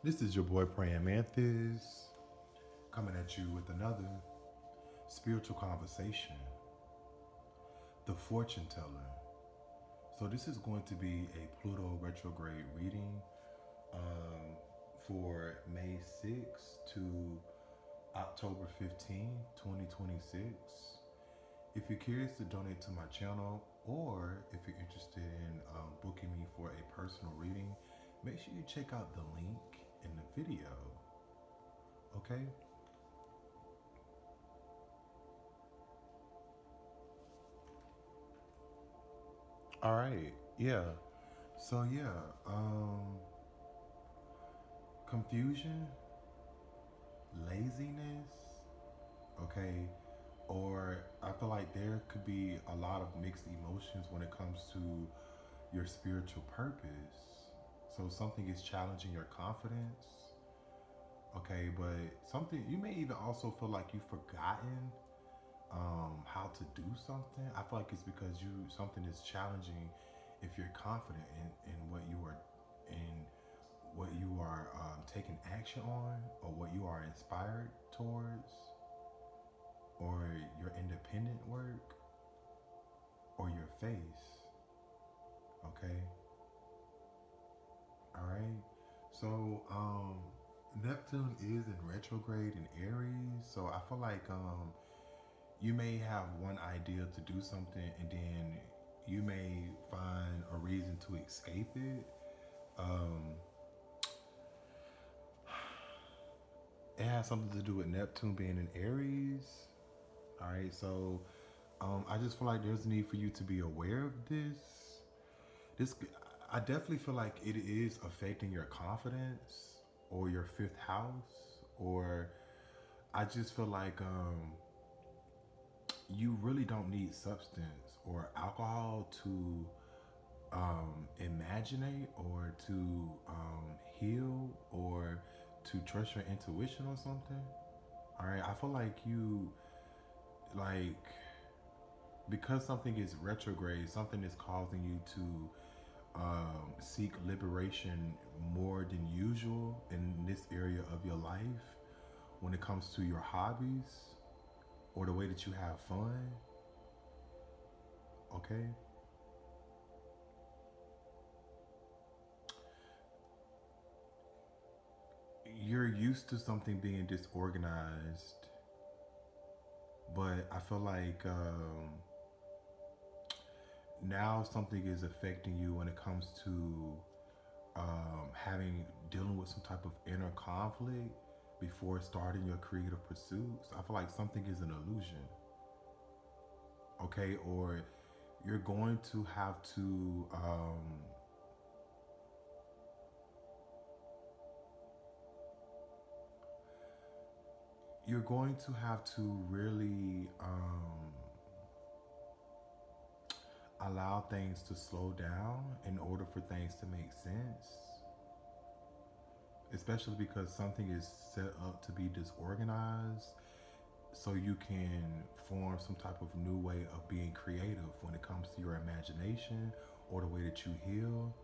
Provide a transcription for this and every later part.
This is your boy Praying Manthis coming at you with another spiritual conversation, the fortune teller. So this is going to be a Pluto retrograde reading um, for May 6th to October 15th, 2026. If you're curious to donate to my channel or if you're interested in booking me for a personal reading, make sure you check out the link in the video. Okay? All right. Yeah. So yeah, confusion, laziness, okay? Or I feel like there could be a lot of mixed emotions when it comes to your spiritual purpose. So something is challenging your confidence, okay? But something you may even also feel like you've forgotten how to do something. I feel like it's because something is challenging if you're confident in what you are in what you are taking action on or what you are inspired towards or your independent work or your face. Okay. All right. So Neptune is in retrograde in Aries, so I feel like you may have one idea to do something and then you may find a reason to escape it. Um, it has something to do with Neptune being in Aries. All right, so I just feel like there's a need for you to be aware of this. This, I definitely feel like it is affecting your confidence or your fifth house, or I just feel like you really don't need substance or alcohol to imaginate or to heal or to trust your intuition or something. All right, I feel like you like because something is retrograde, something is causing you to seek liberation more than usual in this area of your life when it comes to your hobbies or the way that you have fun. Okay. You're used to something being disorganized, but I feel like now something is affecting you when it comes to having dealing with some type of inner conflict before starting your creative pursuits. I feel like something is an illusion, okay? Or you're going to have to really allow things to slow down in order for things to make sense, especially because something is set up to be disorganized so you can form some type of new way of being creative when it comes to your imagination or the way that you heal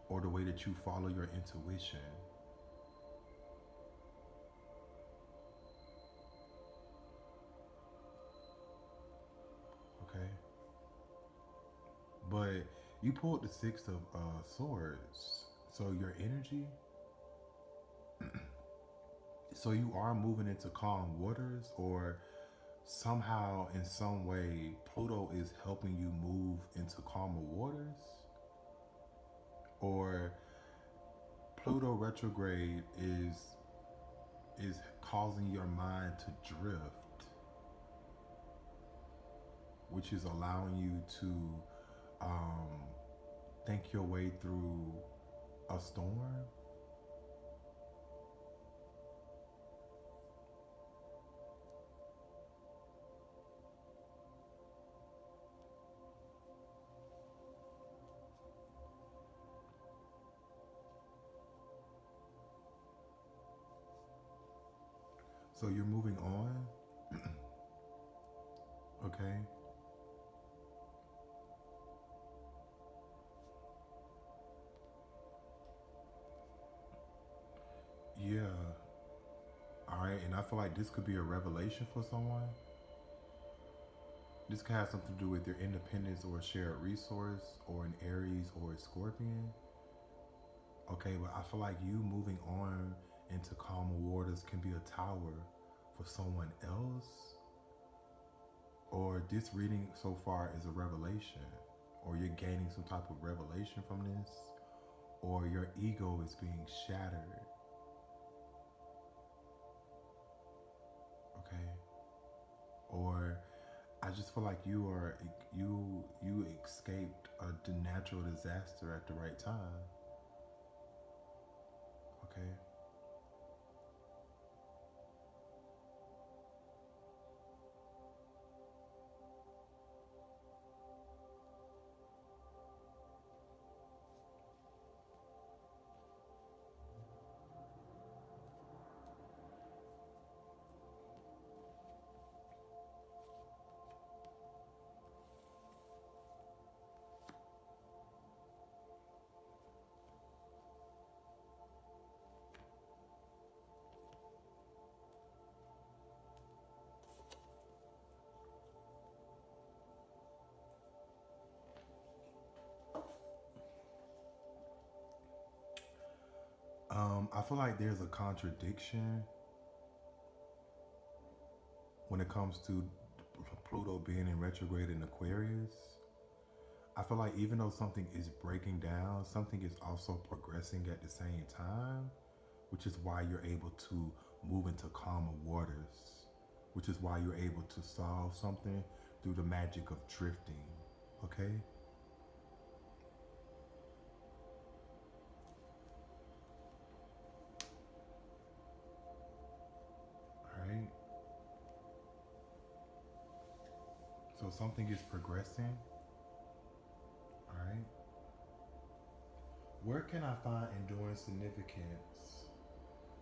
or the way that you follow your intuition. Okay. But you pulled the Six of Swords, so your energy, so you are moving into calm waters, or somehow in some way Pluto is helping you move into calmer waters, or Pluto retrograde is causing your mind to drift, which is allowing you to um, think your way through a storm. So you're moving on, okay? Yeah. All right. And I feel like this could be a revelation for someone. This could have something to do with your independence or a shared resource or an Aries or a Scorpion. Okay, but I feel like you moving on into calmer waters can be a tower for someone else. Or this reading so far is a revelation. Or you're gaining some type of revelation from this. Or your ego is being shattered. Okay? Or I just feel like you escaped a natural disaster at the right time. Okay? I feel like there's a contradiction when it comes to Pluto being in retrograde in Aquarius. I feel like even though something is breaking down, something is also progressing at the same time, which is why you're able to move into calmer waters, which is why you're able to solve something through the magic of drifting. Okay? All right? So something is progressing. All right? Where can I find enduring significance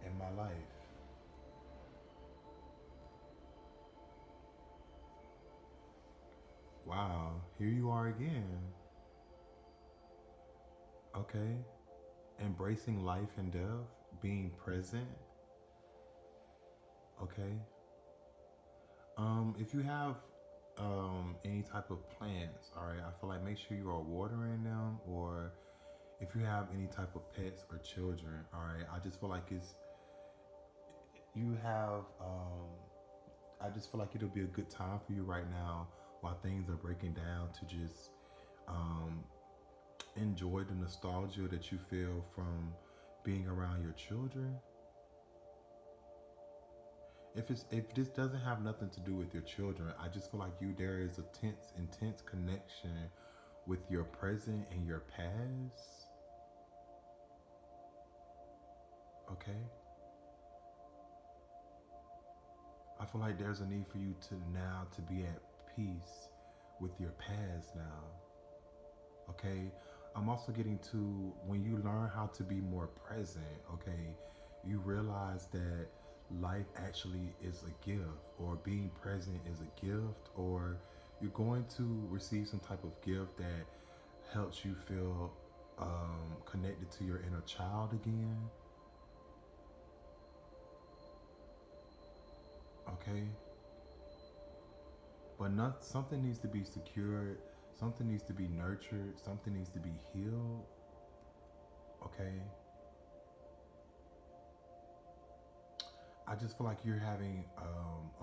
in my life? Wow, here you are again. Okay, embracing life and death, being present. Okay. If you have any type of plants, all right, I feel like make sure you are watering them, or if you have any type of pets or children, all right, I just feel like it's you have. I just feel like it'll be a good time for you right now while things are breaking down to just um, enjoy the nostalgia that you feel from being around your children. If this doesn't have nothing to do with your children, I just feel like there is a intense connection with your present and your past. Okay? I feel like there's a need for you to now to be at peace with your past now. Okay? I'm also getting to when you learn how to be more present, okay, you realize that life actually is a gift, or being present is a gift, or you're going to receive some type of gift that helps you feel connected to your inner child again. Okay, but not something needs to be secured, something needs to be nurtured, something needs to be healed. Okay, I just feel like you're having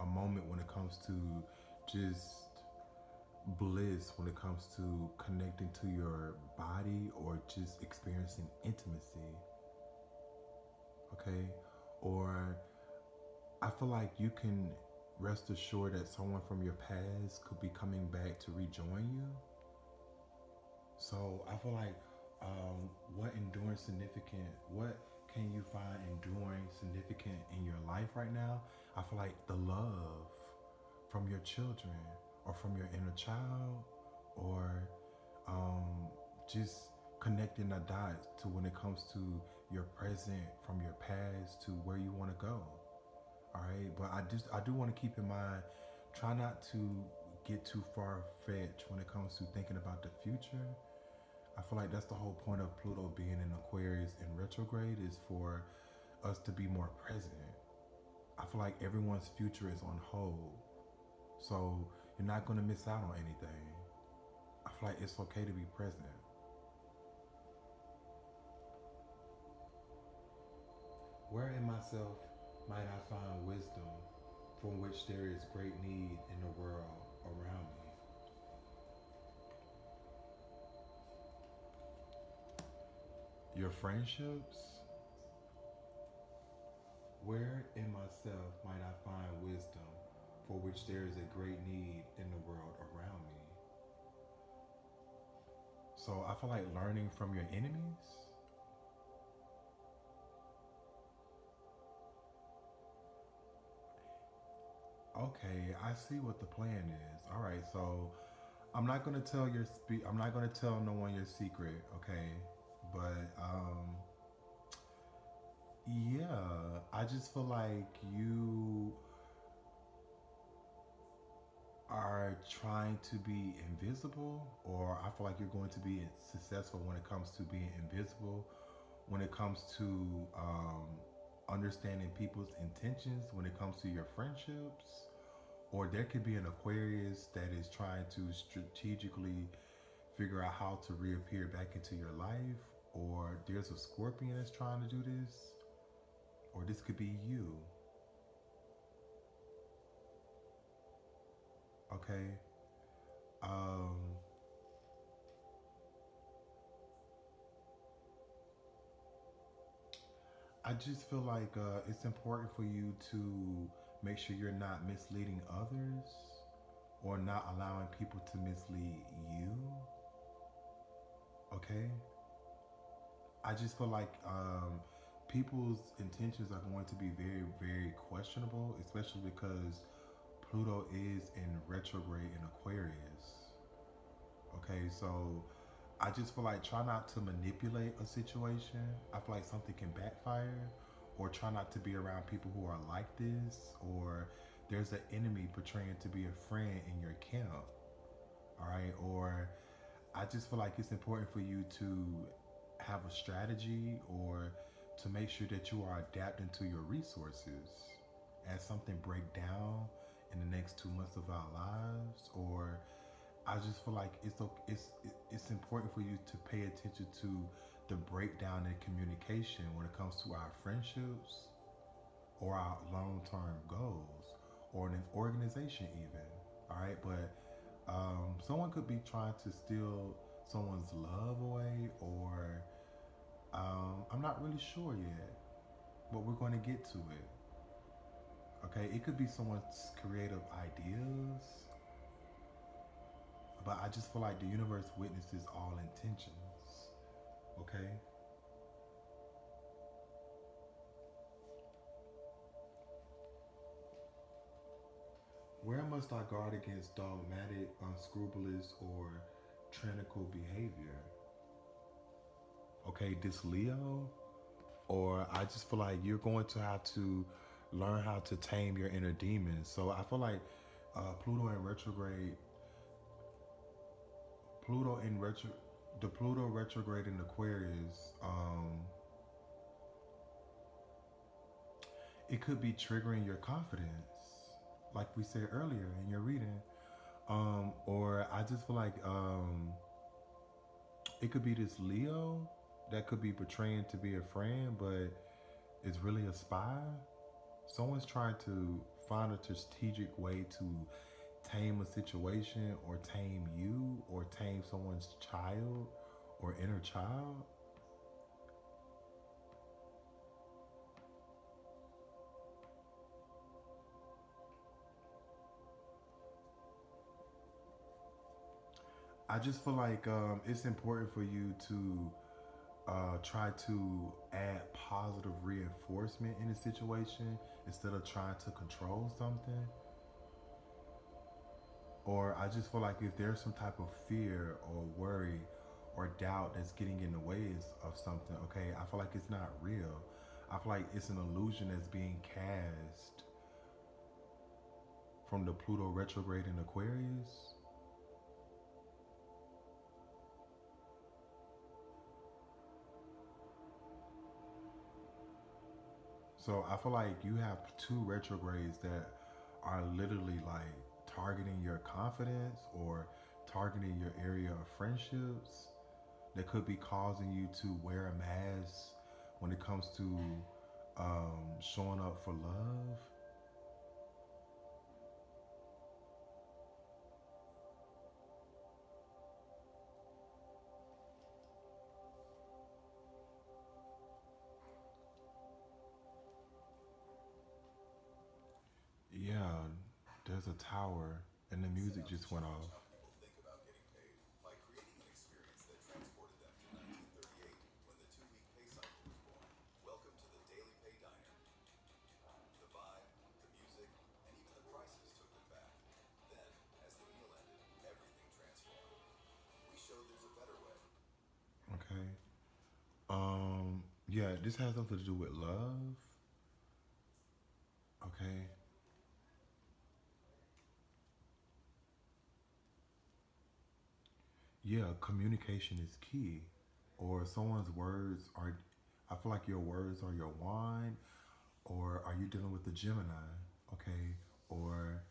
a moment when it comes to just bliss, when it comes to connecting to your body or just experiencing intimacy. Okay, or I feel like you can rest assured that someone from your past could be coming back to rejoin you. So I feel like what enduring significant, what can you find enduring significant in your life right now? I feel like the love from your children or from your inner child, or just connecting the dots to when it comes to your present from your past to where you want to go. All right, but I do want to keep in mind, try not to get too far fetched when it comes to thinking about the future. I feel like that's the whole point of Pluto being in Aquarius in retrograde, is for us to be more present. I feel like everyone's future is on hold. So you're not going to miss out on anything. I feel like it's okay to be present. Where in myself might I find wisdom from which there is great need in the world around me? Your friendships? Where in myself might I find wisdom for which there is a great need in the world around me? So I feel like learning from your enemies. Okay, I see what the plan is. All right, so I'm not gonna tell I'm not gonna tell no one your secret, okay? But yeah, I just feel like you are trying to be invisible, or I feel like you're going to be successful when it comes to being invisible, when it comes to understanding people's intentions, when it comes to your friendships, or there could be an Aquarius that is trying to strategically figure out how to reappear back into your life, or there's a Scorpion that's trying to do this, or this could be you. Okay. Um, I just feel like it's important for you to make sure you're not misleading others or not allowing people to mislead you. Okay? I just feel like people's intentions are going to be very, very questionable, especially because Pluto is in retrograde in Aquarius. Okay, so I just feel like try not to manipulate a situation. I feel like something can backfire, or try not to be around people who are like this, or there's an enemy portraying to be a friend in your camp. All right, or I just feel like it's important for you to have a strategy or to make sure that you are adapting to your resources as something break down in the next 2 months of our lives, or I just feel like it's important for you to pay attention to the breakdown in communication when it comes to our friendships or our long-term goals or in an organization even. All right, but someone could be trying to steal someone's love away, or I'm not really sure yet, but we're going to get to it. Okay, it could be someone's creative ideas, but I just feel like the universe witnesses all intentions. Okay? Where must I guard against dogmatic, unscrupulous, or tyrannical behavior? Okay, this Leo, or I just feel like you're going to have to learn how to tame your inner demons. So I feel like Pluto in retrograde, Pluto in retro, the Pluto retrograde in Aquarius, it could be triggering your confidence, like we said earlier in your reading. Or I just feel like it could be this Leo that could be portraying to be a friend, but it's really a spy. Someone's trying to find a strategic way to tame a situation or tame you or tame someone's child or inner child. I just feel like it's important for you to try to add positive reinforcement in a situation instead of trying to control something. Or I just feel like if there's some type of fear or worry or doubt that's getting in the way of something, okay, I feel like it's not real. I feel like it's an illusion that's being cast from the Pluto retrograde in Aquarius. So I feel like you have two retrogrades that are literally like targeting your confidence or targeting your area of friendships that could be causing you to wear a mask when it comes to showing up for love. Yeah, there's a tower and the music just went off. Okay. Yeah, this has something to do with love. Okay. Yeah, communication is key. Or someone's words are, I feel like your words are your wine. Or are you dealing with the Gemini? Okay. Or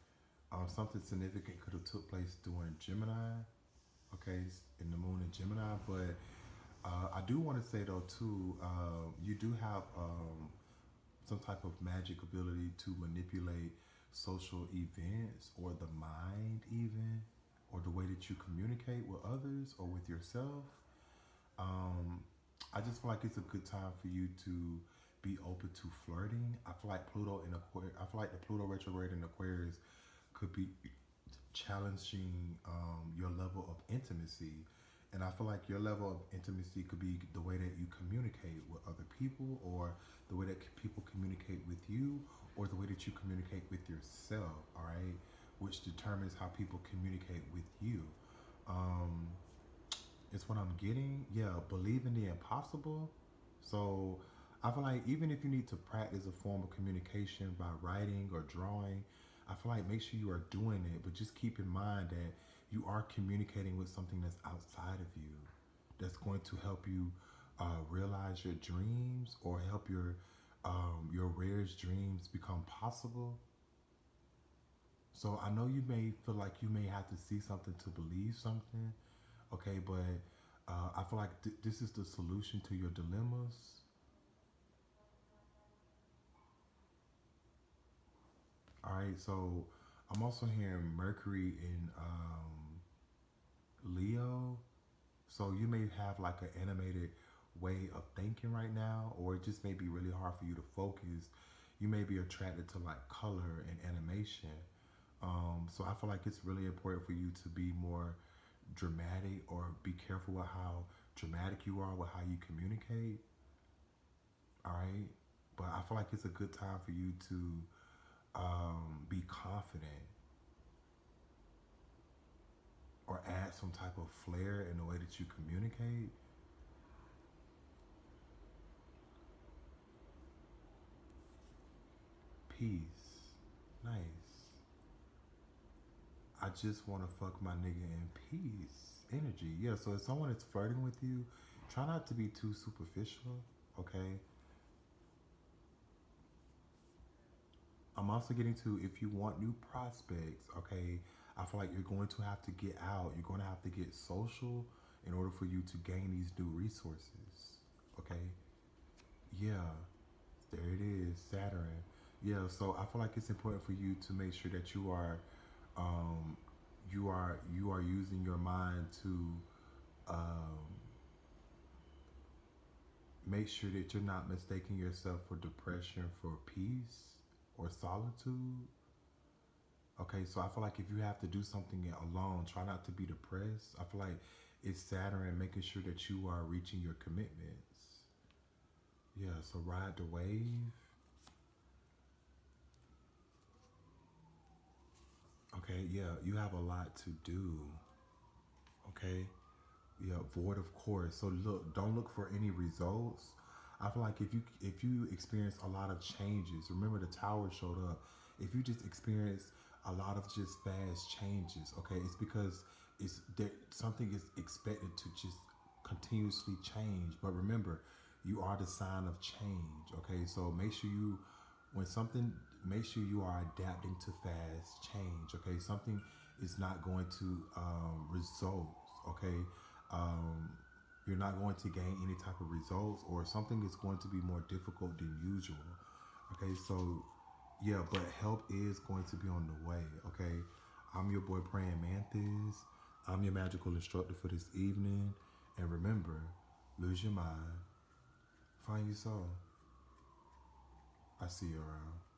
something significant could have took place during Gemini. Okay, in the moon in Gemini. But I do want to say though too, you do have some type of magic ability to manipulate social events or the mind even or the way that you communicate with others or with yourself. um, I just feel like it's a good time for you to be open to flirting. I feel like Pluto in Aquarius, I feel like the Pluto retrograde in Aquarius could be challenging your level of intimacy. And I feel like your level of intimacy could be the way that you communicate with other people, or the way that people communicate with you, or the way that you communicate with yourself, all right? Which determines how people communicate with you. Um, it's what I'm getting. Yeah, believe in the impossible. So I feel like even if you need to practice a form of communication by writing or drawing, I feel like make sure you are doing it, but just keep in mind that you are communicating with something that's outside of you, that's going to help you realize your dreams or help your rarest dreams become possible. So I know you may feel like you may have to see something to believe something, okay, but I feel like this is the solution to your dilemmas. All right, so I'm also hearing Mercury in Leo. So you may have like an animated way of thinking right now, or it just may be really hard for you to focus. You may be attracted to like color and animation. So I feel like it's really important for you to be more dramatic, or be careful with how dramatic you are with how you communicate. All right. But I feel like it's a good time for you to be confident or add some type of flair in the way that you communicate. Peace. Nice. I just want to fuck my nigga in peace. Energy. Yeah, so if someone is flirting with you, try not to be too superficial, okay? I'm also getting to, if you want new prospects, okay, I feel like you're going to have to get out. You're going to have to get social in order for you to gain these new resources, okay? Yeah, there it is, Saturn. Yeah, so I feel like it's important for you to make sure that um, you are using your mind to um, make sure that you're not mistaking yourself for depression for peace or solitude. Okay, so I feel like if you have to do something alone, try not to be depressed. I feel like it's Saturn making sure that you are reaching your commitments. Yeah, so ride the wave. Okay, yeah, you have a lot to do. Okay, yeah, void of course. So look, don't look for any results. I feel like if you experience a lot of changes, remember the tower showed up. If you just experience a lot of just fast changes, okay, it's because it's that something is expected to just continuously change. But remember, you are the sign of change. Okay, so make sure you are adapting to fast change. Okay, something is not going to results. Okay, um, you're not going to gain any type of results, or something is going to be more difficult than usual. Okay, so yeah, but help is going to be on the way. Okay, I'm your boy Praying Manthis. I'm your magical instructor for this evening, and remember, lose your mind, find your soul. I see you around.